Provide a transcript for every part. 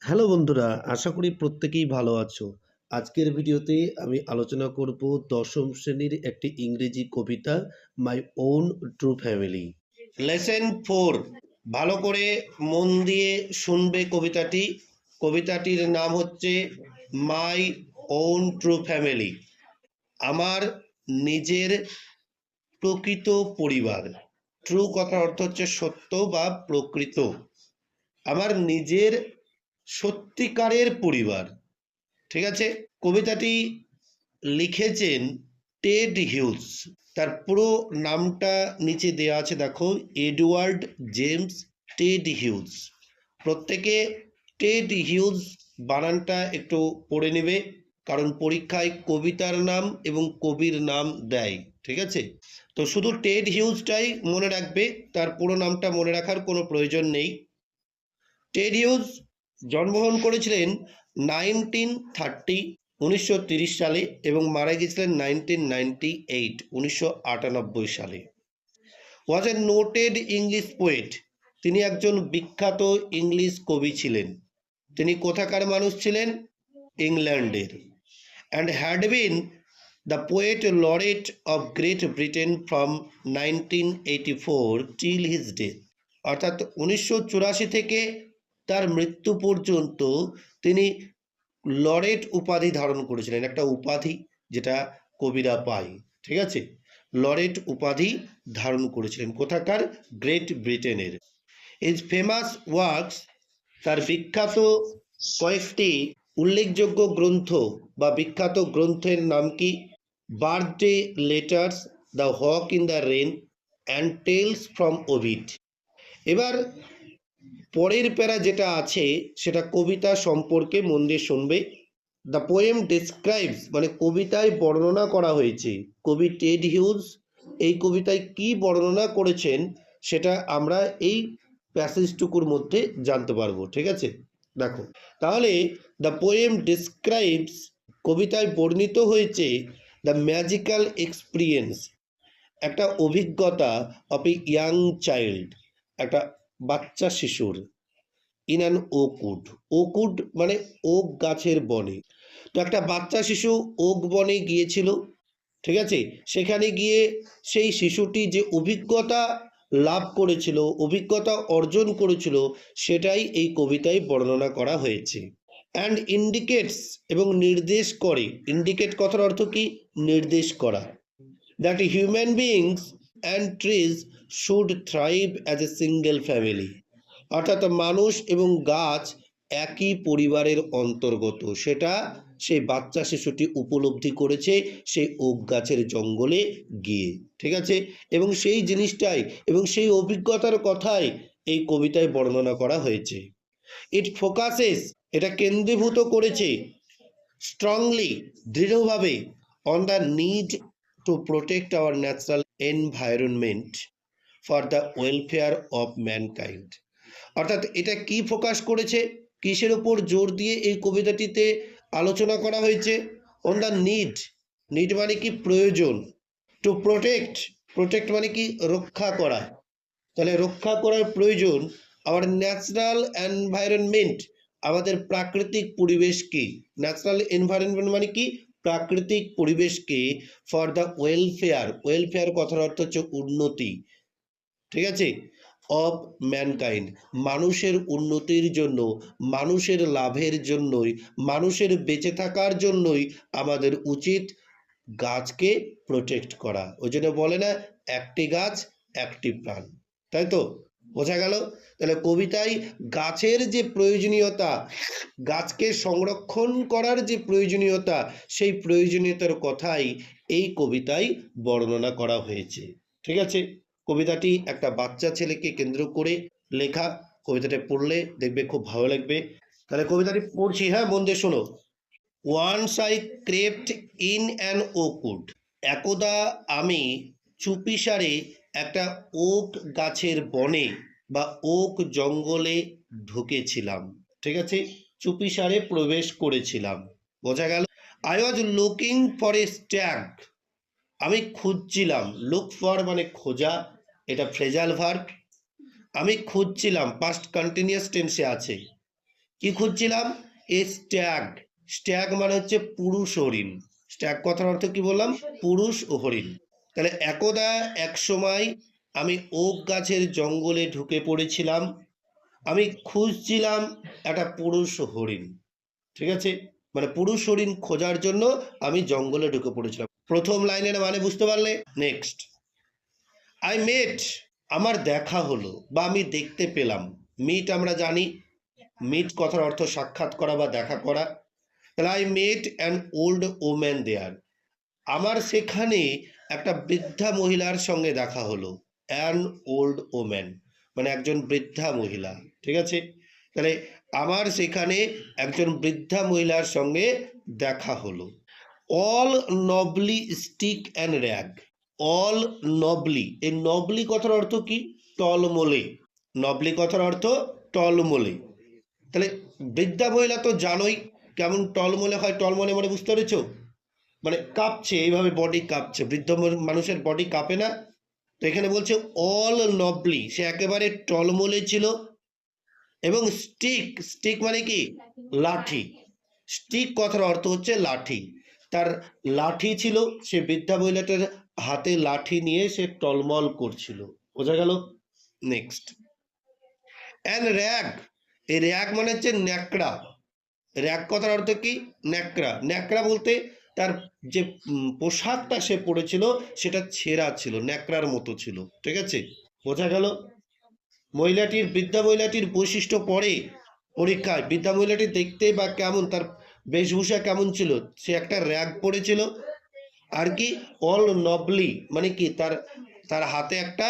Hello বন্ধুরা, আশা করি প্রত্যেকেই ভালো আছো। আজকের ভিডিওতে আমি আলোচনা করব দশম শ্রেণীর একটি ইংরেজি কবিতা my own true family. Lesson 4, ভালো করে মন দিয়ে শুনবে কবিতাটি। কবিতাটির নাম হচ্ছে মাই ওন ট্রু ফ্যামিলি, আমার নিজের প্রকৃত পরিবার। ট্রু কথার অর্থ হচ্ছে সত্য বা প্রকৃত। আমার নিজের সত্যিকারের পরিবার। ঠিক আছে। কবিতাটি লিখেছেন টেড হিউজ। তার পুরো নামটা নিচে দেওয়া আছে, দেখো, এডওয়ার্ড জেমস টেড হিউজ। প্রত্যেকে টেড হিউজ বানানটা একটু পড়ে নেবে, কারণ পরীক্ষায় কবিতার নাম এবং কবির নাম দেয়। ঠিক আছে, তো শুধু টেড হিউজটাই মনে রাখবে, তার পুরো নামটা মনে রাখার কোনো প্রয়োজন নেই। টেড হিউজ জন্মগ্রহণ করেছিলেন 1930 সালে এবং মারা গিয়েছিলেন 1998 সালে। ওয়াজ এ নোটেড ইংলিশ পোয়েট, তিনি একজন বিখ্যাত ইংলিশ কবি ছিলেন। তিনি কোথাকার মানুষ ছিলেন? ইংল্যান্ডের। And had been the poet laureate of great Britain from 1984 till his death. অর্থাৎ 1984 থেকে তার মৃত্যু পর্যন্ত তিনি লরেট উপাধি ধারণ করেছিলেন, একটা উপাধি যেটা কবিরা পায়। ঠিক আছে, লরেট উপাধি ধারণ করেছিলেন কোথাকার? গ্রেট ব্রিটেনের। ইজ ফেমাস ওয়ার্কস, তার বিখ্যাত কয়েকটি উল্লেখযোগ্য গ্রন্থ বা বিখ্যাত গ্রন্থের নাম কি? Birthday letters, the hawk in the rain and tales from Ovid. এবার পরের প্যারা যেটা আছে সেটা কবিতা সম্পর্কে মন দিয়ে শুনবে। দ্য পোয়েম ডেসক্রাইবস, মানে কবিতায় বর্ণনা করা হয়েছে। কবি টেড হিউজ এই কবিতায় কি বর্ণনা করেছেন সেটা আমরা এই প্যাসেজটুকুর মধ্যে জানতে পারবো। ঠিক আছে, দেখো তাহলে দ্য পোয়েম ডেসক্রাইবস, কবিতায় বর্ণিত হয়েছে দ্য ম্যাজিক্যাল এক্সপিরিয়েন্স, একটা অভিজ্ঞতা অফ এ ইয়াং চাইল্ড, একটা বাচ্চা শিশুর, ইন অ্যান ওকউড। ওকউড মানে ওক গাছের বনে। তো একটা বাচ্চা শিশু ওক বনে গিয়েছিল। ঠিক আছে, সেখানে গিয়ে সেই শিশুটি যে অভিজ্ঞতা লাভ করেছিল, অভিজ্ঞতা অর্জন করেছিল, সেটাই এই কবিতায় বর্ণনা করা হয়েছে। অ্যান্ড ইন্ডিকেটস, এবং নির্দেশ করে। ইন্ডিকেট কথার অর্থ কি? নির্দেশ করা। That human beings and trees should thrive as a single family. অর্থাৎ মানুষ এবং গাছ একই পরিবারের অন্তর্গত, সেটা সেই বাচ্চা শিশুটি উপলব্ধি করেছে সেই ওক গাছের জঙ্গলে গিয়ে। ঠিক আছে, এবং সেই জিনিসটাই এবং সেই অভিজ্ঞতার কথাই এই কবিতায় বর্ণনা করা হয়েছে। ইট ফোকাসেস, এটা কেন্দ্রীভূত করেছে স্ট্রংলি, দৃঢ়ভাবে, on the need to protect our natural environment for the welfare of mankind. অর্থাৎ এটা কি ফোকাস করেছে, কিসের উপর জোর দিয়ে এই কবিতাটিতে আলোচনা করা হয়েছে? অন দ্য নিড, নিড মানে কি? প্রয়োজন। টু প্রোটেক্ট, প্রোটেক্ট মানে কি? রক্ষা করা। তাহলে রক্ষা করার প্রয়োজন। আওয়ার ন্যাচারাল এনভায়রনমেন্ট, আমাদের প্রাকৃতিক পরিবেশকে। ন্যাচারাল এনভায়রনমেন্ট মানে কি? প্রাকৃতিক পরিবেশকে। ফর দ্য ওয়েলফেয়ার, ওয়েলফেয়ার কথার অর্থ হচ্ছে উন্নতি। ঠিক আছে, অফ ম্যানকাইন্ড, মানুষের উন্নতির জন্য, মানুষের লাভের জন্যই, মানুষের বেঁচে থাকার জন্যই আমাদের উচিত গাছকে প্রোটেক্ট করা। ওই জন্য বলে না, একটি গাছ একটি প্রাণ। তাই তো, বোঝা গেল? তাহলে কবিতায় গাছের যে প্রয়োজনীয়তা, গাছকে সংরক্ষণ করার যে প্রয়োজনীয়তা, সেই প্রয়োজনীয়তার কথাই এই কবিতায় বর্ণনা করা হয়েছে। ঠিক আছে, কবিতাটি একটা বাচ্চা ছেলেকে কেন্দ্র করে লেখা। কবিতাটা পড়লে দেখবে খুব ভালো লাগবে। তাহলে কবিতাটি পড়ছি, হ্যাঁ, মন দিয়ে শোনো। Once I crept in an oakwood, একদা আমি চুপিসারে একটা ওক গাছের বনে বা ওক জঙ্গলে ঢুকেছিলাম। ঠিক আছে, চুপিসারে প্রবেশ করেছিলাম। বোঝা গেল? I was looking for a stag, আমি খুঁজছিলাম। লুক ফর মানে খোঁজা, এটা ফ্রেজাল ভার্ব। আমি খুঁজছিলাম, পাস্ট কন্টিনিউয়াস টেন্সে আছে। কি খুঁজছিলাম? এ স্ট্যাগ। স্ট্যাগ মানে হচ্ছে পুরুষ হরিণ। স্ট্যাগ কথার অর্থ কি বললাম? পুরুষ ও হরিণ। তাহলে একদা এক সময় আমি ওক গাছের জঙ্গলে ঢুকে পড়েছিলাম। আমি খুঁজছিলাম একটা পুরুষ হরিণ। ঠিক আছে, মানে পুরুষ হরিণ খোঁজার জন্য আমি জঙ্গলে ঢুকে পড়েছিলাম। প্রথম লাইনের মানে বুঝতে পারলে? নেক্সট, আই মেট, আমার দেখা হলো বা আমি দেখতে পেলাম। মিট আমরা জানি, মিট কথার অর্থ সাক্ষাৎ করা বা দেখা করা। তাহলে I met an old woman there, আমার সেখানে একটা বৃদ্ধা মহিলার সঙ্গে দেখা হলো। অ্যান ওল্ড ওম্যান মানে একজন বৃদ্ধা মহিলা। ঠিক আছে, তাহলে আমার সেখানে একজন বৃদ্ধা মহিলার সঙ্গে দেখা হলো। All নবলি stick and rag. All নবলি, এই নবলি কথার অর্থ কি? টলমলে। নবলি কথার অর্থ টলমলে। তাহলে বৃদ্ধা মহিলা তো জানোই কেমন টলমলে হয়। টলমলে মানে বুঝতে পেরেছো? মানে কাঁপছে, এইভাবে বডি কাঁপছে। বৃদ্ধ মানুষের বডি কাঁপে না? তো এখানে বলছে অল নবলি, সে একেবারে টলমলে ছিল। এবং স্টিক, স্টিক মানে কি? লাঠি। স্টিক কথার অর্থ হচ্ছে লাঠি। তার লাঠি ছিল, সে বৃদ্ধা মহিলাটার হাতে লাঠি নিয়ে সে টলমল করছিল। বোঝা গেল? নেক্সট, অ্যান্ড র্যাগ, এই র্যাগ মানে হচ্ছে ন্যাকড়া। র্যাগ কথার অর্থ কি? ন্যাকড়া। ন্যাকড়া বলতে তার যে পোশাকটা সে পরেছিল সেটা ছেঁড়া ছিল, ন্যাকড়ার মতো ছিল। ঠিক আছে, বোঝা গেল? মহিলাটির, বৃদ্ধা মহিলাটির বৈশিষ্ট্য পড়ে পরীক্ষায়। বৃদ্ধা মহিলাটি দেখতে বা কেমন, তার বেশভূষা কেমন ছিল? সে একটা র্যাগ পরেছিল। আর কি? অল নবলি মানে কি? তার তার হাতে একটা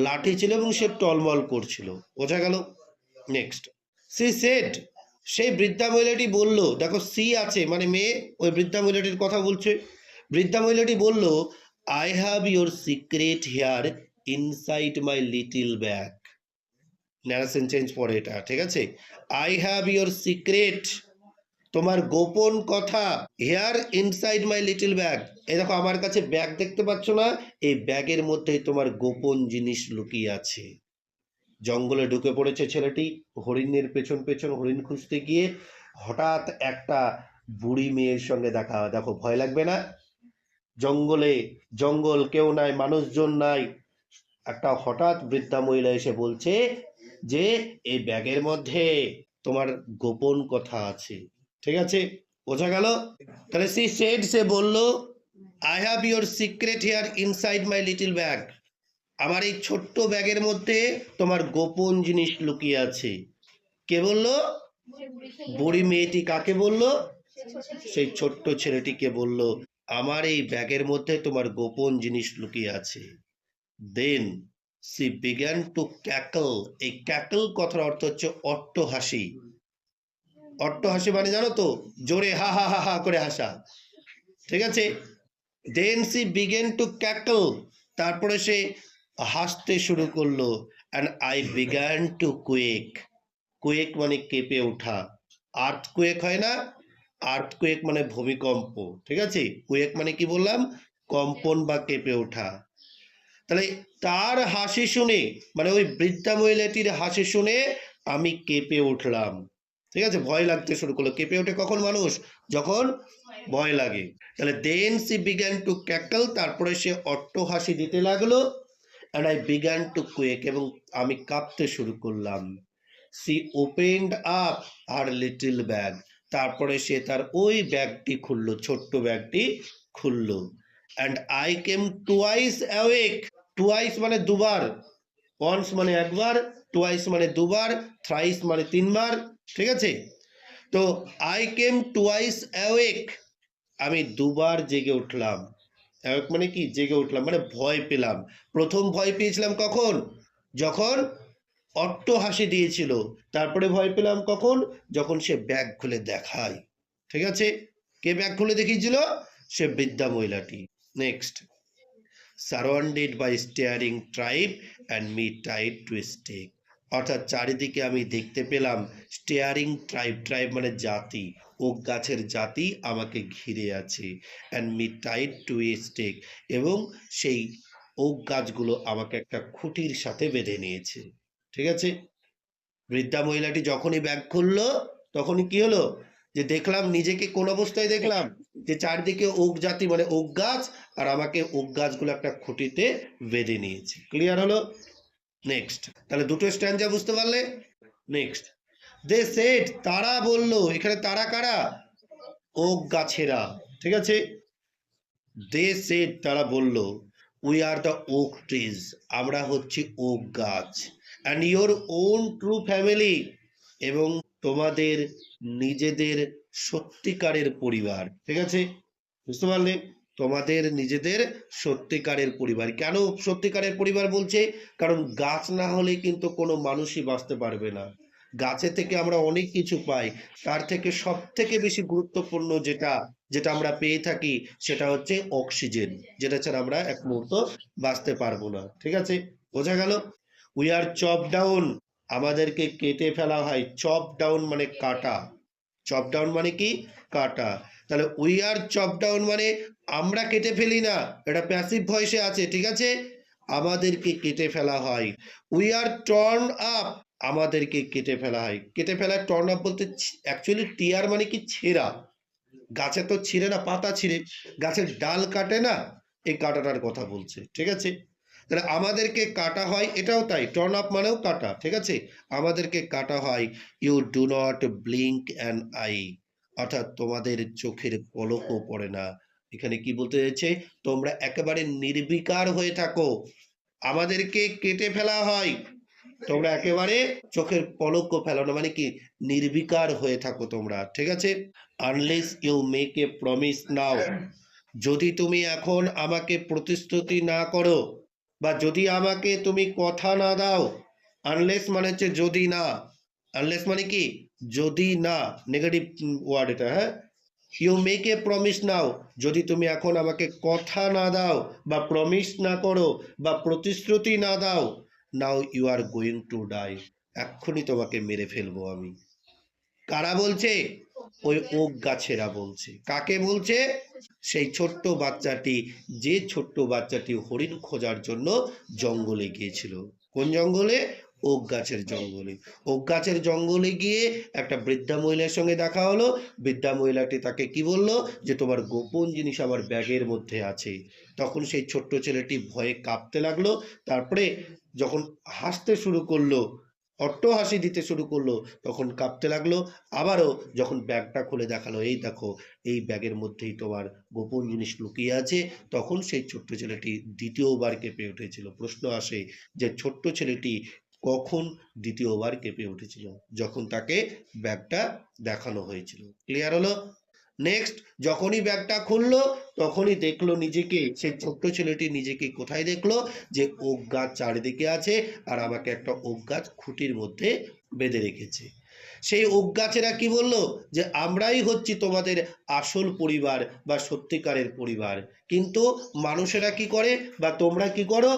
লাঠি ছিল এবং সে টলমল করছিল। বোঝা গেল? নেক্সট, সি সেড, সেই বৃদ্ধা মহিলাটি বলল, দেখো সি আছে মানে মেয়ে, ওই বৃদ্ধা মহিলাটির কথা বলছে। বৃদ্ধা মহিলাটি বলল, I have your secret here inside my little bag. Narration change পরে এটা। ঠিক আছে, আই হ্যাভ ইউর সিক্রেট, তোমার গোপন কথা, here inside my little bag, এই দেখো আমার কাছে ব্যাগ দেখতে পাচ্ছ না? এই ব্যাগের মধ্যেই তোমার গোপন জিনিস লুকিয়ে আছে। জঙ্গলে ঢুকে পড়েছে ছেলেটি, হরিণের পেছন পেছন হরিণ খুঁজতে গিয়ে হঠাৎ একটা বুড়ি মেয়ের সঙ্গে দেখা। দেখো ভয় লাগবে না? জঙ্গলে, জঙ্গল, কেউ নাই, মানুষজন নাই, একটা হঠাৎ বৃদ্ধা মহিলা এসে বলছে যে এই ব্যাগের মধ্যে তোমার গোপন কথা আছে। ঠিক আছে, বোঝা গেল? তাহলে সি সেড, সে বলল, I have your secret here inside my little bag, আমার এই ছোট্ট ব্যাগের মধ্যে তোমার গোপন জিনিস লুকিয়ে আছে। কে বলল? বুড়ি মেয়েটি কাকে বলল? সেই ছোট্ট ছেলেটিকে বলল, আমার এই ব্যাগের মধ্যে তোমার গোপন জিনিস লুকিয়ে আছে। দেন সি বিগ্যান টু ক্যাকল, এই ক্যাকল কথার অর্থ হচ্ছে অট্টহাসি। অট্টহাসি মানে জানো তো? জোরে হা হা হা হা করে হাসা। ঠিক আছে, দেন সি বিগেন টু ক্যাকল, তারপরে সে হাসতে শুরু করলো। অ্যান্ড আই বিগ্যান টু কুয়েক, কুয়েক মানে কেঁপে ওঠা। আর্থকুয়েক হয় না? আর্থকুয়েক মানে ভূমিকম্প। ঠিক আছে, কুয়েক মানে কি বললাম? কম্পন বা কেঁপে ওঠা। তাহলে তার হাসি শুনে, মানে ওই বৃদ্ধা মহিলাটির হাসি শুনে আমি কেঁপে উঠলাম। ঠিক আছে, ভয় লাগতে শুরু করলো। কেঁপে ওঠে কখন মানুষ? যখন ভয় লাগে। তাহলে দেন সি বিগ্যান টু ক্যাকল, তারপরে সে অট্টহাসি দিতে লাগলো। অ্যান্ড আই বিগ্যান টু কুয়েক, এবং আমি কাঁপতে শুরু করলাম। সি ওপেন্ড আপ আর লিটল ব্যাগ, তারপরে সে তার ওই ব্যাগটি খুললো, ছোট্ট ব্যাগটি খুললো। And I came twice awake, twice মানে দুবার, ওয়ান্স মানে একবার, টুয়াইস মানে দুবার, থ্রাইস মানে তিনবার। ঠিক আছে, তো আই কেম টুয়াইস অ্যাওয়েক, আমি দুবার জেগে উঠলাম। অ্যাওয়েক মানে কি? জেগে উঠলাম, মানে ভয় পেলাম। প্রথম ভয় পেয়েছিলাম কখন? যখন অট্টহাসি দিয়েছিল। তারপরে ভয় পেলাম কখন? যখন সে ব্যাগ খুলে দেখায়। ঠিক আছে, কে ব্যাগ খুলে দেখিয়েছিল? সে বৃদ্ধা মহিলাটি। Next, surrounded by staring tribe and me tied to stake, অর্থাৎ চারিদিকে আমি দেখতে পেলাম স্টেয়ারিং ট্রাইব, ট্রাইব মানে জাতি, ওক গাছের জাতি আমাকে ঘিরে আছে। And me tied to a stake, এবং সেই ওক গাছগুলো আমাকে একটা খুঁটির সাথে বেঁধে নিয়েছে। ঠিক আছে, বৃদ্ধা মহিলাটি যখনই ব্যাগ খুললো তখনই কি হলো, যে দেখলাম নিজেকে কোন অবস্থায় দেখলাম, যে চারদিকে ওক জাতি মানে ওক গাছ, আর আমাকে ওক গাছগুলো একটা খুঁটিতে বেঁধে নিয়েছে। ক্লিয়ার হলো? নেক্সট, তাহলে দুটো স্ট্যান্জা বুঝতে পারলে। নেক্সট, দে সেড, তারা বললো, এখানে তারা কারা? ওক গাছেরা, ঠিক আছে। দে সেড, তারা বলল, we are the oak trees, আমরা হচ্ছি ওক গাছ, and your own true family, এবং তোমাদের নিজেদের সত্যিকারের পরিবার। ঠিক আছে, বুঝতে পারলে? তোমাদের নিজেদের সত্যিকারের পরিবার। কেন সত্যিকারের পরিবার বলছে? কারণ গাছ না হলে কিন্তু কোনো মানুষই বাঁচতে পারবে না। গাছে থেকে আমরা অনেক কিছু পাই, তার থেকে সব থেকে বেশি গুরুত্বপূর্ণ যেটা যেটা আমরা পেয়ে থাকি সেটা হচ্ছে অক্সিজেন, যেটা ছাড়া আমরা এক মুহূর্ত বাঁচতে পারবো না। ঠিক আছে, বোঝা গেল? উই আর চপ ডাউন, আমাদেরকে কেটে ফেলা হয়। চপ ডাউন মানে কাটা। চপ ডাউন মানে কি? কাটা। তাহলে উই আর চপ ডাউন মানে আমরা কেটে ফেলি না, এটা প্যাসিভ ভয়েসে আছে। ঠিক আছে, আমাদেরকে কেটে ফেলা হয়। উই আর টর্ন আপ, আমাদেরকে কেটে ফেলা হয়। কেটে ফেলা, টর্ন আপ বলতে অ্যাকচুয়ালি টিয়ার মানে কি? ছেঁড়া। গাছে তো ছিঁড়ে না, পাতা ছিঁড়ে, গাছের ডাল কাটে না, এই কাটাটার কথা বলছে। ঠিক আছে, তাহলে আমাদেরকে কাটা হয়, এটাও তাই, টর্ন আপ মানেও কাটা। ঠিক আছে, আমাদেরকে কাটা হয়। You do not blink an eye, অর্থাৎ তোমাদের চোখের পলকও পড়ে না। এখানে কি বলতে চাইছে? তোমরা একেবারে নির্বিকার হয়ে থাকো, আমাদেরকে কেটে ফেলা হয়, তোমরা একেবারে চোখের পলকও ফেলো না, মানে কি? নির্বিকার হয়ে থাকো তোমরা। ঠিক আছে, unless you make a promise now, যদি তুমি এখন আমাকে প্রতিশ্রুতি না করো, বা যদি আমাকে তুমি কথা না দাও। আনলেস মানে হচ্ছে যদি না, আনলেস মানে কি? যদি না, নেগেটিভ ওয়ার্ড এটা। হ্যাঁ, you make a promise now, যদি তুমি এখন আমাকে কথা না দাও, বা প্রমিস না করো, বা প্রতিশ্রুতি না দাও, now you are going to die, এক্ষুনি তোমাকে মেরে ফেলবো আমি। কারা বলছে? ওই ওক গাছেরা বলছে। কাকে বলছে? সেই ছোট্ট বাচ্চাটি, যে ছোট্ট বাচ্চাটি হরিণ খোঁজার জন্য জঙ্গলে গিয়েছিল। কোন জঙ্গলে? ওক গাছের জঙ্গলে। ওক গাছের জঙ্গলে গিয়ে একটা বৃদ্ধা মহিলার সঙ্গে দেখা হলো। বৃদ্ধা মহিলাটি তাকে কি বলল? যে তোমার গোপন জিনিস আমার ব্যাগের মধ্যে আছে। তখন সেই ছোট্ট ছেলেটি ভয়ে কাঁপতে লাগলো। তারপরে যখন হাসতে শুরু করলো, অট্টহাসি দিতে শুরু করলো, তখন কাঁপতে লাগলো। আবারও যখন ব্যাগটা খুলে দেখালো, এই দেখো, এই ব্যাগের মধ্যেই তোমার গোপন জিনিস লুকিয়ে আছে, তখন সেই ছোট্ট ছেলেটি দ্বিতীয়বার কেঁপে উঠেছিল। প্রশ্ন আসে যে ছোট্ট ছেলেটি কখন দ্বিতীয়বার কেঁপে উঠেছিল? যখন তাকে ব্যাগটা দেখানো হয়েছিল। ক্লিয়ার হলো? নেক্সট, যখনই ব্যাগটা খুললো তখনই দেখলো নিজেকে, সেই ছোট্ট ছেলেটি নিজেকে কোথায় দেখলো? যে ওক গাছ চারিদিকে আছে, আর আমাকে একটা ওক গাছ খুঁটির মধ্যে বেঁধে রেখেছে। সেই ওক গাছেরা কি বললো? যে আমরাই হচ্ছি তোমাদের আসল পরিবার বা সত্যিকারের পরিবার। কিন্তু মানুষেরা কি করে, বা তোমরা কি করো?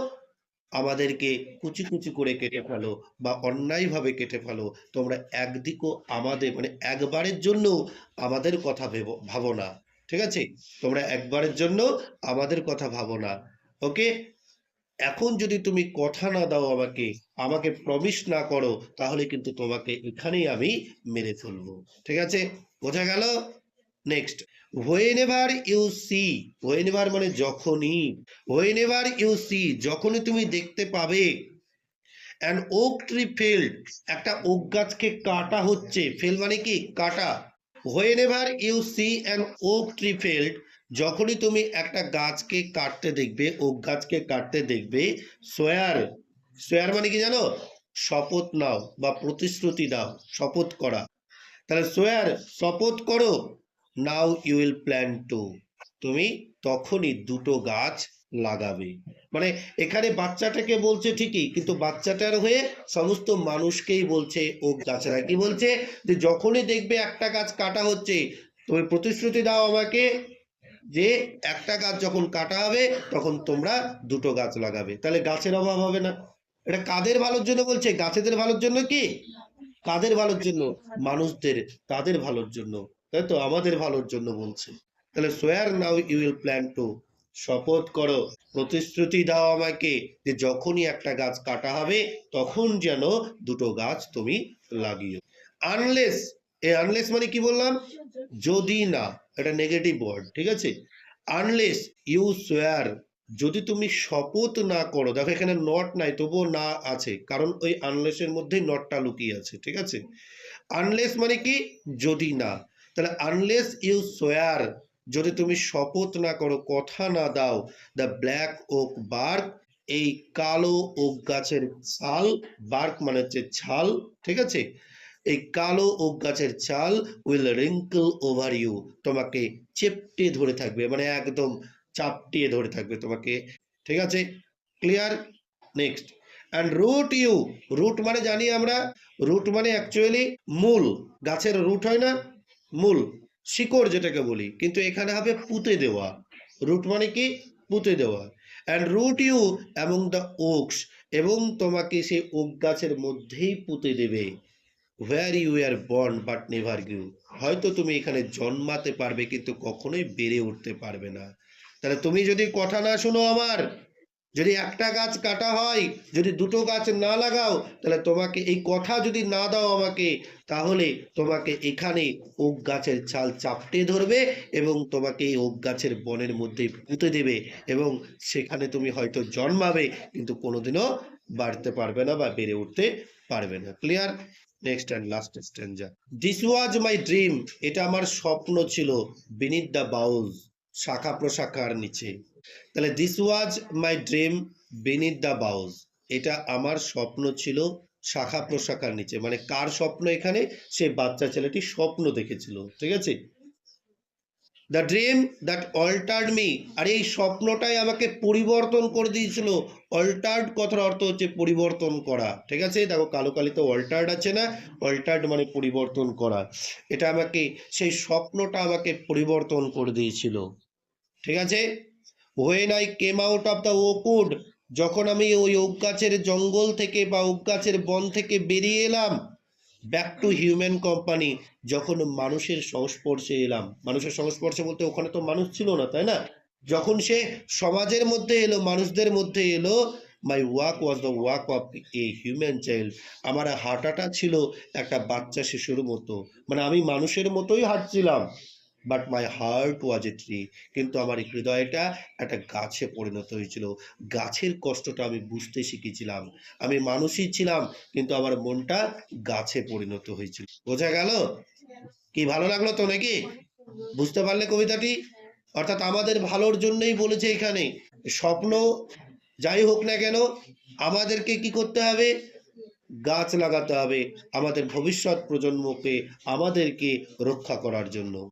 আমাদেরকে কুচি কুচি করে কেটে ফেলো, বা অন্যায়ভাবে কেটে ফেলো। তোমরা একদিকও আমাদের মানে একবারের জন্য আমাদের কথা ভাবো না। ঠিক আছে, তোমরা একবারের জন্য আমাদের কথা ভাবো না। ওকে, এখন যদি তুমি কথা না দাও আমাকে, আমাকে প্রমিস না করো, তাহলে কিন্তু তোমাকে এখানেই আমি মেরে ফেলবো। ঠিক আছে, বোঝা গেল? Next, whenever you see, whenever মানে যখনই, হোয়েনেভার ইউ সি যখনই তুমি দেখতে পাবে, অ্যান ওক ট্রি ফেল্ড, একটা ওক গাছকে কাটা হচ্ছে। ফেল মানে কি? কাটা। Whenever you see an oak tree felled, যখনই তুমি একটা গাছকে কাটতে দেখবে, ওক গাছকে কাটতে দেখবে, সোয়ার, সোয়ার মানে কি জানো? শপথ নাও বা প্রতিশ্রুতি দাও, শপথ করা। তাহলে সোয়ার, শপথ করো। Now you will plan to, তুমি তখনই দুটো গাছ লাগাবে। মানে এখানে বাচ্চাটাকে বলছে ঠিকই, কিন্তু বাচ্চাটার হয়ে সমস্ত মানুষকেই বলছে। ও গাছেরা কি বলছে? যে যখনই দেখবে একটা গাছ কাটা হচ্ছে, তুমি প্রতিশ্রুতি দাও আমাকে, যে একটা গাছ যখন কাটা হবে তখন তোমরা দুটো গাছ লাগাবে, তাহলে গাছের অভাব হবে না। এটা কাদের ভালোর জন্য বলছে? গাছেদের ভালোর জন্য কি? কাদের ভালোর জন্য? মানুষদের, তাদের ভালোর জন্য, তাই তো, আমাদের ভালোর জন্য বলছে। তাহলে swear now you will plan to, শপথ করো, প্রতিশ্রুতি দাও আমাকে, যে যখনই একটা গাছ কাটা হবে তখন যেন দুটো গাছ তুমি লাগিও। আনলেস, এই আনলেস মানে কি বললাম, যদি না, এটা নেগেটিভ ওয়ার্ড, ঠিক আছে। আনলেস ইউ সোয়ার, যদি তুমি শপথ না করো, দেখো এখানে নট নাই তবুও না আছে, কারণ ওই আনলেসের মধ্যেই নটটা লুকিয়ে আছে, ঠিক আছে। আনলেস মানে কি, যদি না, তাহলে আনলেস ইউ সোয়ার, যদি তুমি শপথ না করো, কথা না দাও, দ্য ব্ল্যাক ওক বার্ক, এই কালো ওক গাছের ছাল, বার্ক মানে হচ্ছে ছাল, ঠিক আছে, এই কালো ওক গাছের ছাল উইল রিঙ্কল ওভার ইউ, তোমাকে চেপটে ধরে থাকবে, মানে একদম চাপটিয়ে ধরে থাকবে তোমাকে, ঠিক আছে, clear. Next, and root you, root মানে জানি আমরা, রুট মানে অ্যাকচুয়ালি মূল, গাছের রুট হয় না, মূল, শিকড় যেটাকে বলি, কিন্তু এখানে হবে পুঁতে দেওয়া, রুট মানে কি, পুঁতে দেওয়া। And root you among the oaks, এবং তোমাকে সেই ওক গাছের মধ্যেই পুঁতে দেবে, where you are born but never grew, হয়তো তুমি এখানে জন্মাতে পারবে কিন্তু কখনোই বেড়ে উঠতে পারবে না। তাহলে তুমি যদি কথা না শোনো আমার, যদি একটা গাছ কাটা হয়, যদি দুটো গাছ না লাগাও, তাহলে তোমাকে এই কথা যদি না দাও আমাকে, তাহলে তোমাকে এখানে ওক গাছের ছাল চাপটে ধরবে এবং তোমাকে এই ওক গাছের বনের মধ্যে পুঁতে দেবে, এবং সেখানে তুমি হয়তো জন্মাবে কিন্তু কোনোদিনও বাড়তে পারবে না বা বেড়ে উঠতে পারবে না। Clear. Next and last স্ট্যান্জা, this was my dream, এটা আমার স্বপ্ন ছিল, বিনিথ দ্য বাউলস, শাখা প্রশাখার নিচে। তাহলে this was my dream beneath the bowels, এটা আমার স্বপ্ন ছিল শাখা প্রশাখার নিচে, মানে কার স্বপ্ন এখানে, সেই বাচ্চা ছেলেটি স্বপ্ন দেখেছিল, ঠিক আছে। The dream that altered me, আর এই স্বপ্নটাই আমাকে পরিবর্তন করে দিয়েছিল। অল্টার্ড কথার অর্থ হচ্ছে পরিবর্তন করা, ঠিক আছে, দেখো কালো কালিতে অল্টার্ড আছে না, অল্টার্ড মানে পরিবর্তন করা, এটা আমাকে, সেই স্বপ্নটা আমাকে পরিবর্তন করে দিয়েছিল, ঠিক আছে। When I came out of the Oakwood, যখন আমি ওই ওক গাছের জঙ্গল থেকে বা ওক গাছের বন থেকে বেরিয়ে এলাম, ব্যাক টু হিউম্যান কোম্পানি, যখন মানুষের সংস্পর্শে এলাম, মানুষের সংস্পর্শে বলতে ওখানে তো মানুষ ছিল না, তাই না, যখন সে সমাজের মধ্যে এলো, মানুষদের মধ্যে এলো, my walk was the walk of a human child, আমার হাঁটাটা ছিল একটা বাচ্চা শিশুর মতো, মানে আমি মানুষের মতোই হাঁটছিলাম, but my heart was a tree, কিন্তু আমার হৃদয়টা একটা গাছে পরিণত হয়েছিল, গাছের কষ্টটা আমি বুঝতে শিখেছিলাম, আমি মানুষই ছিলাম কিন্তু আমার মনটা গাছে পরিণত হয়েছিল। বোঝা গেল? কি ভালো লাগলো তো নাকি? বুঝতে পারলে কবিতাটি? অর্থাৎ আমাদের ভালোর জন্যই বলেছে এখানে, স্বপ্ন যাই হোক না কেন, আমাদেরকে কি করতে হবে, গাছ লাগাতে হবে, আমাদের ভবিষ্যৎ প্রজন্মকে আমাদেরকে রক্ষা করার জন্য।